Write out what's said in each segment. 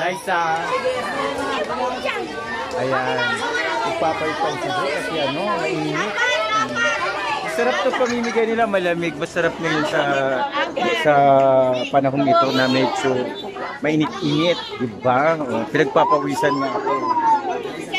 Nice ah. Ayan. Ipapaypay si Bro kasi ano, mainit. Masarap to pamimigay nila, malamig. Masarap na yun sa panahon ito na medyo mainit-init, diba? O, pinagpapawisan na ako.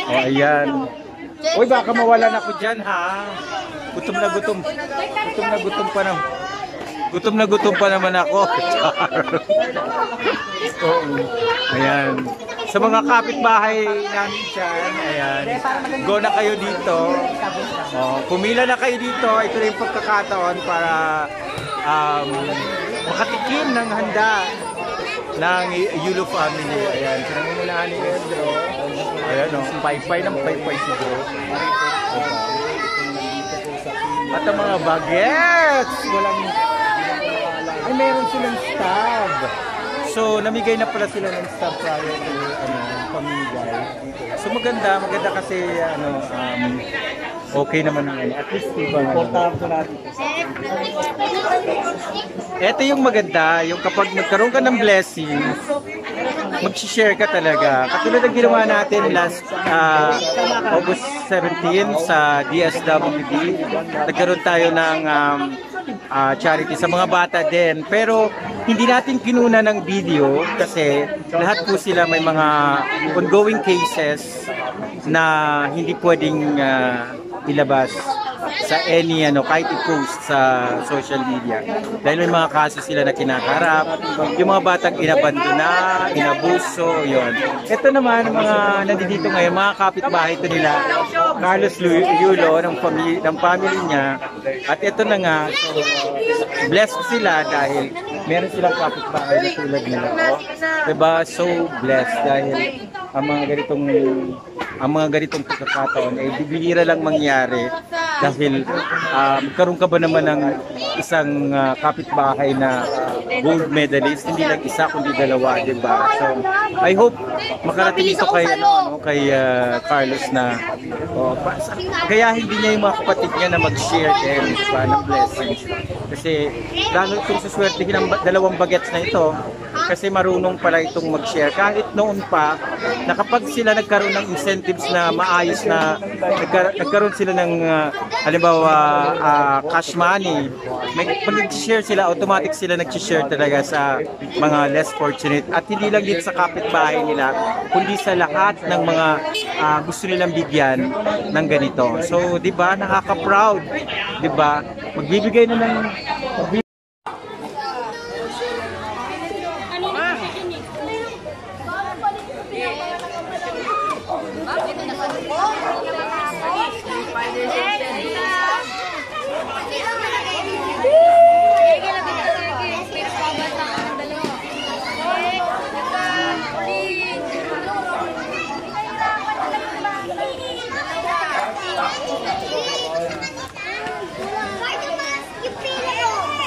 O, ayan. Uy, baka mawalan ako dyan, ha? Gutom na gutom. Gutom na gutom pa naman. Gutom na gutom pa naman ako. Oo. Ayan. Sa mga kapitbahay namin dyan, ayan. Go na kayo dito. Oh, pumila na kayo dito. Ito na yung pagkakataon para makatikim ng handa ng Yulo family. Ayan. Sinangungunahan ni Pedro. Ayan o. Paypay ng paypay si Bro. At ang mga bagets. Walang... Ay, meron silang stab. So, namigay na pala sila ng stab prior to pamigay. So, maganda kasi okay naman ang at least diba importante natin. Ito yung maganda, yung kapag nagkaroon ka ng blessing, mag-share ka talaga. Katulad ng ginawa natin last August 17 sa DSWD, nagkaroon tayo ng charity sa mga bata din. Pero hindi natin kinuna ng video kasi lahat po sila may mga ongoing cases na hindi pwedeng ilabas sa any kahit i-post sa social media. Dahil may mga kaso sila na kinakarap, yung mga batang inabandona, inabuso, yon. Ito naman, mga nandito ngayon, mga kapitbahay ito nila, Carlos Yulo, ng family niya. At ito na nga, so, blessed sila dahil meron silang kapitbahay na tulad nila. Diba? So blessed dahil ang mga ganitong pagkakataon ay bibihira lang mangyari dahil karoon ka ba naman ng isang kapitbahay na gold medalist, hindi lang isa kundi dalawa, diba? So I hope makarating ito kay Carlos na kaya hindi niya yung mga kapatid niya na mag-share din ng blessings kasi lalo itong suswertihin ang dalawang bagets na ito kasi marunong pala itong mag-share kahit noon pa na kapag sila nagkaroon ng incentives na maayos na nagkaroon sila ng halimbawa cash money, mag-share sila, automatic sila nag-share talaga sa mga less fortunate at hindi lang dito sa kapitbahay nila kundi sa lahat ng mga gusto nilang bigyan ng ganito. So, di ba, nakaka-proud, di ba? Magbibigay na ng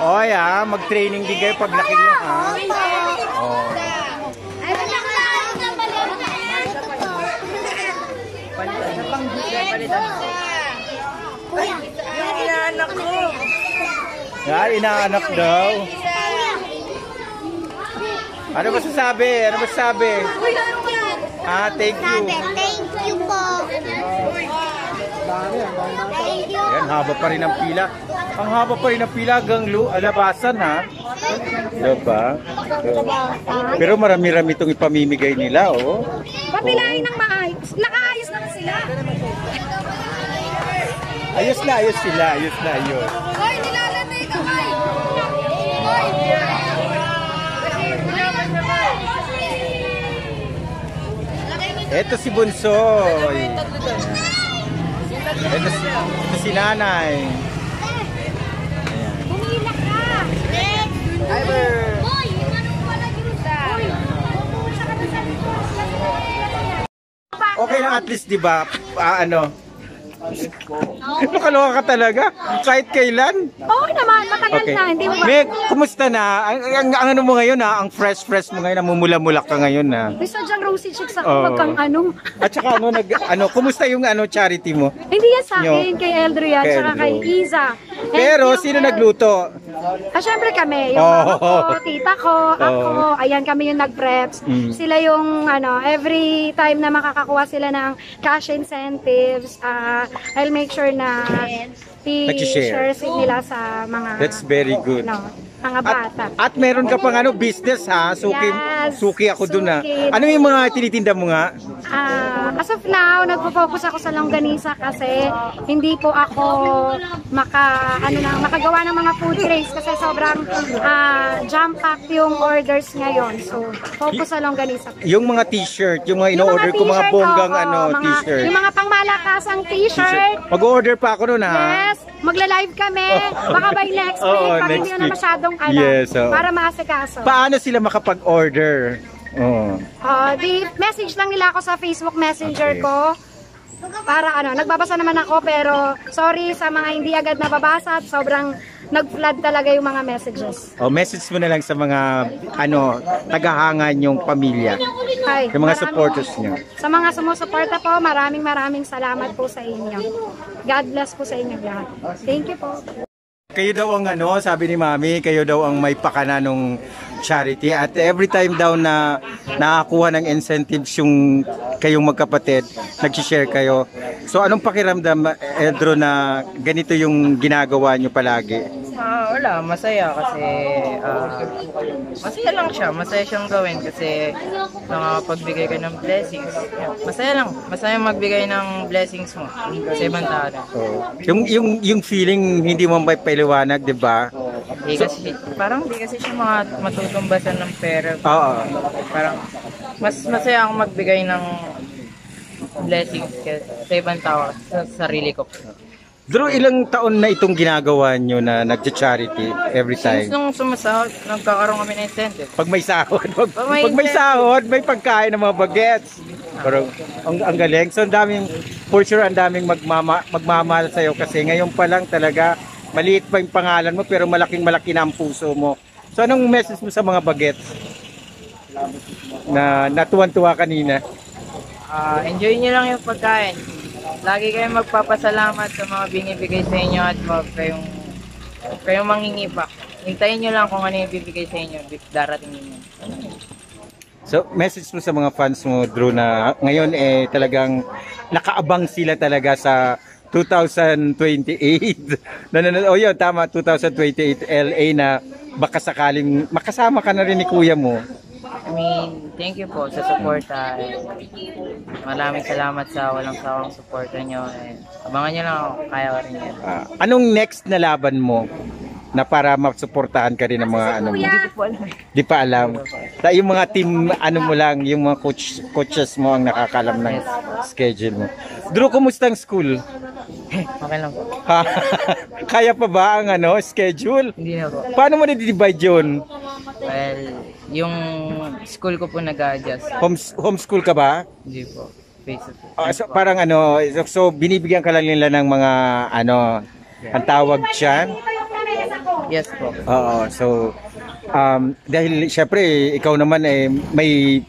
Oy mag-training din kayo pag laki nyo, ha? Oh. Inaanak ko. Inaanak daw. Ano masasabi? Thank you. Thank you po. Yan, haba pa rin ang pila. Ang haba pa rin ang pila hanggang labasan, ha? Diba? Pero marami-rami itong ipamimigay nila, oh. Papilahin ng maayos. Nakaayos naman sila. Ayos na yun. Hoy, nilalanay ka kayo. Hoy. Ito si Bunsoy. Ito si Nanay. Bumila ka. Hoy, manong wala girusa. Okay lang at least, di ba? Nakaloka ka talaga kahit kailan. Oo naman, matagal na, hindi mo ba? Meg, kumusta na? Ang ano mo ngayon, ha? Ang fresh mo ngayon, namumula-mulak ka ngayon, ha? May sadyang rosy chicks ako, wag kang ano. At saka kumusta yung charity mo? Hindi yan sa akin, kay Eldro yan, Kay saka Eldro. kay Iza. Pero sino nagluto? Syempre kami, yung mama ko, tita ko, ako, ayan kami yung nag-preps. Sila yung every time na makakakuha sila ng cash incentives, I'll make sure na i-share nila sa mga That's very good. Mga bata. At meron ka pang business ha? Suki ako dun ha. Suki. Ano yung mga tinitinda mo nga? As of now, nagpo-focus ako sa longganisa kasi hindi po ako makagawa ng mga food trays kasi sobrang jam-packed yung orders ngayon. So, focus sa longganisa. Yung mga t-shirt, yung mga in-order ko, mga bonggang t-shirt. Yung mga pangmalakasang t-shirt. Mag-order pa ako nun ha? Yes, magla-live kami. Baka by next week, pag hindi na masyadong para maasikaso. Paano sila makapag-order? Message lang nila ako sa Facebook Messenger ko. Para nagbabasa naman ako pero sorry sa mga hindi agad nababasa at sobrang nag-flood talaga yung mga messages. Message mo na lang sa mga tagahangan yung pamilya. Yung mga supporters nyo. Sa mga sumusuporta po, maraming salamat po sa inyo. God bless po sa inyo lahat. Thank you po. Kayo daw ang sabi ni Mami, kayo daw ang may pakana nung charity at every time daw na nakakuha ng incentives yung kayong magkapatid, nag-share kayo. So anong pakiramdam, Edro, na ganito yung ginagawa nyo palagi? Wala, masaya kasi masaya lang siya, masaya siyang gawin kasi nakapagbigay ka ng blessings. Masaya lang, masaya magbigay ng blessings mo sa ibang tao. Yung feeling hindi mo may paliwanag, di ba? Parang di kasi siya matutumbasan ng pera. Parang mas masaya akong magbigay ng blessings sa ibang tao, sa sarili ko. Drew, ilang taon na itong ginagawa nyo na nag-charity every time? Since nung sumasahod, nagkakaroon kami ng incentive. Pag may sahod, pag may sahod, may pagkain ng mga bagets. Pero ang galing. So for sure, ang daming magmamahal sa'yo kasi ngayon pa lang talaga, maliit pa yung pangalan mo pero malaking-malaki na ang puso mo. So anong message mo sa mga bagets na natuwan-tuwa kanina? Enjoy nyo lang yung pagkain. Lagi kayong magpapasalamat sa mga binibigay sa inyo at huwag kayong mangingi pa. Hintayin nyo lang kung ano yung bibigay sa inyo, darating ninyo. So, message mo sa mga fans mo, Drew, na ngayon talagang nakaabang sila talaga sa 2028. Yun, tama, 2028 LA na baka sakaling makasama ka na rin ni kuya mo. Thank you po sa suporta. Maraming salamat sa walang sawang suporta nyo. Abangan nyo lang ako, kaya ko rin yan. Anong next na laban mo na para masuportahan ka rin ng mga mo? Hindi ko po alam. Di pa alam. Yung mga team, mo lang, yung mga coaches mo ang nakakalam ng schedule mo. Drew, kumusta ang school? Okay lang po. Kaya pa ba ang schedule? Hindi na po. Paano mo na-divide yun? Well, yung school ko po nag-adjust. Homeschool ka ba? Hindi po. So, parang so binibigyan ka lang nila ng mga ang tawag dyan? Yes po. So dahil syempre ikaw naman may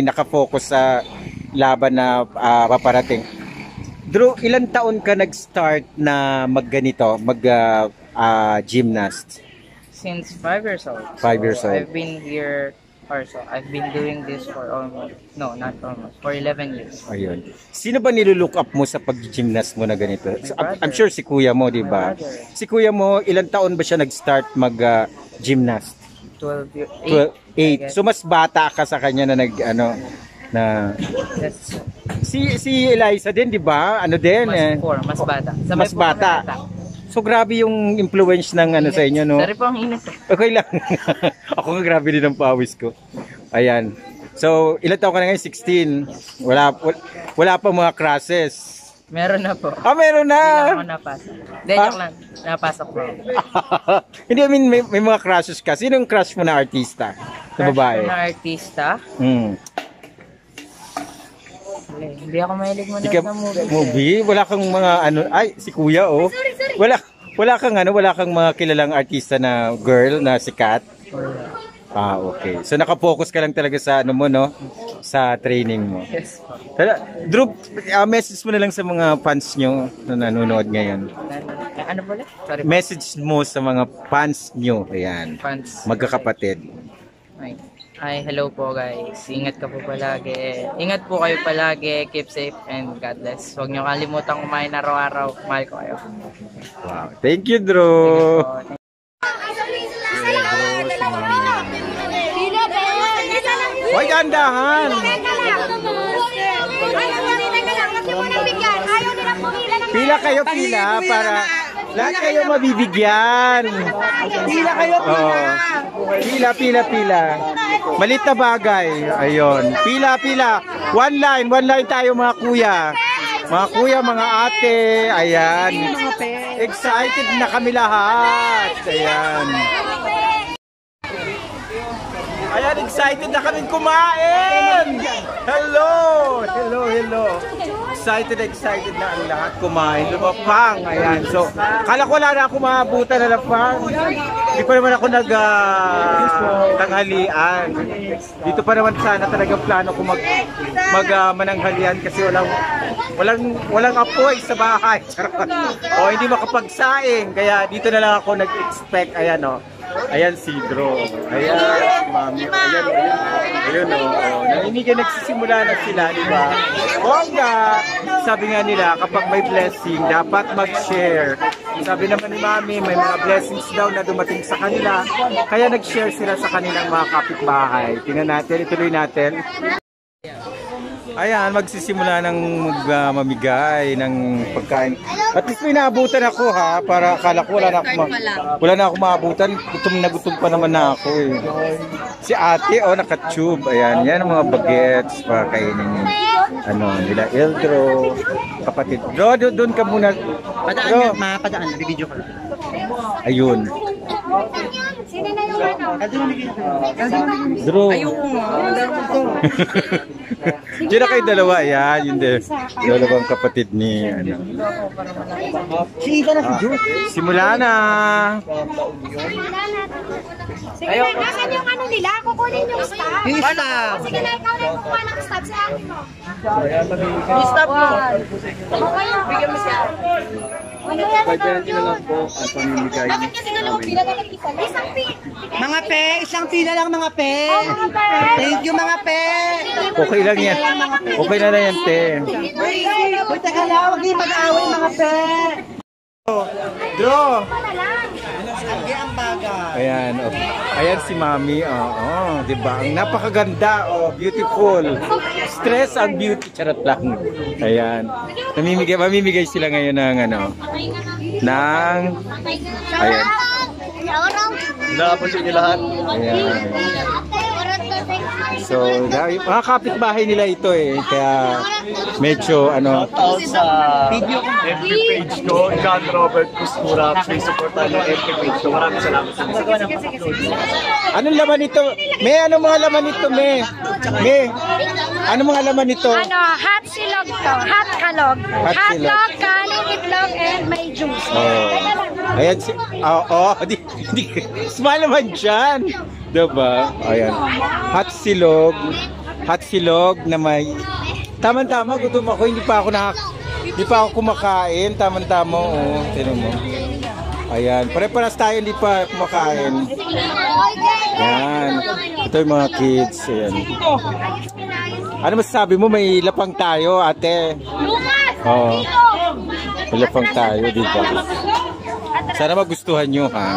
nakafocus sa laban na paparating. Drew, ilang taon ka nag-start na magganito, gymnast? Since 5 years old. 5 years old. I've been here, I've been doing this for for 11 years. Ayun. Sino ba nilulook up mo sa pag-gymnast mo na ganito? I'm sure si kuya mo, di ba? Si kuya mo, ilang taon ba siya nag-start mag-gymnast? 8. So mas bata ka sa kanya na Yes. Si Eliza din, di ba? Mas bata. Mas bata. So grabe yung influence ng sa inyo, no? Sorry po ang init. Okay lang. Ako nga grabe din ang pawis ko. Ayan. So, ilan taon ka na ngayon? 16. Wala pa mga crushes. Meron na po. Meron na. Hindi lang ako napasok. Joke lang. Napasok po. Hindi, may mga crushes ka. Sino yung crush mo na artista? Sa babae? Crush mo na artista? Hindi ako mahilig mo sa movie. Wala kang mga si kuya, oh. Wala kang mga kilalang artista na girl na sikat. Okay. So naka-focus ka lang talaga sa sa training mo. Yes. Drew, message mo na lang sa mga fans nyo na nanonood ngayon. ano pala? Sorry. Message mo sa mga fans nyo. Ayan. Fans. Magkakapatid. Ay, hello po guys. Ingat ka po palagi. Ingat po kayo palagi. Keep safe and God bless. Huwag niyo kalimutan kumain araw-araw. Mahal ko kayo. Wow. Thank you, Drew. Hoy, gandahan. Pila kayo, pila para lahat kayo mabibigyan. Pila kayo, pila. Pila, pila, pila. Malit na bagay. Ayun. Pila, pila. One line tayo mga kuya. Mga kuya, mga ate. Ayan. Excited na kami lahat. Ayan. Ayan, excited na kami kumain! Hello! Hello, hello! Excited na ang lahat kumain. Lumapang, ayan. So, kala ko wala na ako maabutan na lapang. Hindi pa naman ako tanghalian. Dito pa naman sana talagang plano ko mananghalian kasi walang apoy sa bahay. O, hindi makapagsaing. Kaya dito na lang ako nag-expect. Ayan, o. Ayan si Drew. Ayan si Mami. Ayun o. Naninigan nagsisimula na sila, di ba? Bongga! Sabi nga nila, kapag may blessing, dapat mag-share. Sabi naman ni Mami, may mga blessings daw na dumating sa kanila. Kaya nag-share sila sa kanilang mga kapitbahay. Tingnan natin, ituloy natin. Ayan, magsisimula ng mamigay ng pagkain. At least may naabutan ako ha, para akala ko wala na ako maabutan. Gutom pa naman na ako eh. Si ate, naka-tube. Ayan, yan ang mga bagets para kainin nila Eldro, kapatid. Bro, doon ka muna. Padaan nga, padaan. Bibidyo ko lang. Ayun. Sino na yung Drew. Ayoko nga. Diyan na kayo dalawa, yan. Yung dalawang kapatid ni Sige na si Jules. Simula na. Sige na, nasan yung nila? Kukunin yung staff. Yung staff. Sige na, ikaw na yung kukuha ng staff sa akin mo. Yung stop mo. Okay, bigyan mo siya. Ano yan na lang po at pamimigay. Bakit kasi dalawang pila na isa? Isang pila. Mga pe, isang pila lang mga pe. Mga pe. Thank you mga pe. Okay lang yan. Okay na lang yan, te. Uy, teka lang, huwag kayong mag-aaway mga pe. Drew. Hindi ang bagay. Ayan, ayan si Mami. Di ba? Ang napakaganda, beautiful. Stress ang beauty. Charot lang. Ayan. Mamimigay sila ngayon ng ayan. Nakapos yun lahat. Ayan. So, mga kapitbahay nila ito eh. Kaya medyo Out sa FB page ko, John Robert Costura. Please supportan yung FB page ko. Maraming salamat sa anong laman ito? Anong mga laman ito, anong mga laman ito? Hot silog to. Hot kalog. Hot log, kanin, itlog, and may juice. Ayan si... Smile naman dyan. Diba? Ayan. Hot silog na may... Tama-tama, gutom ako. Hindi pa ako kumakain. Tama-tama, Tignan mo. Ayan. Pare-paras tayo hindi pa kumakain. Ayan. Ito yung mga kids. Ayan. Ano masasabi mo? May lapang tayo, ate. Oo. May lapang tayo, diba? Sana magustuhan nyo, ha?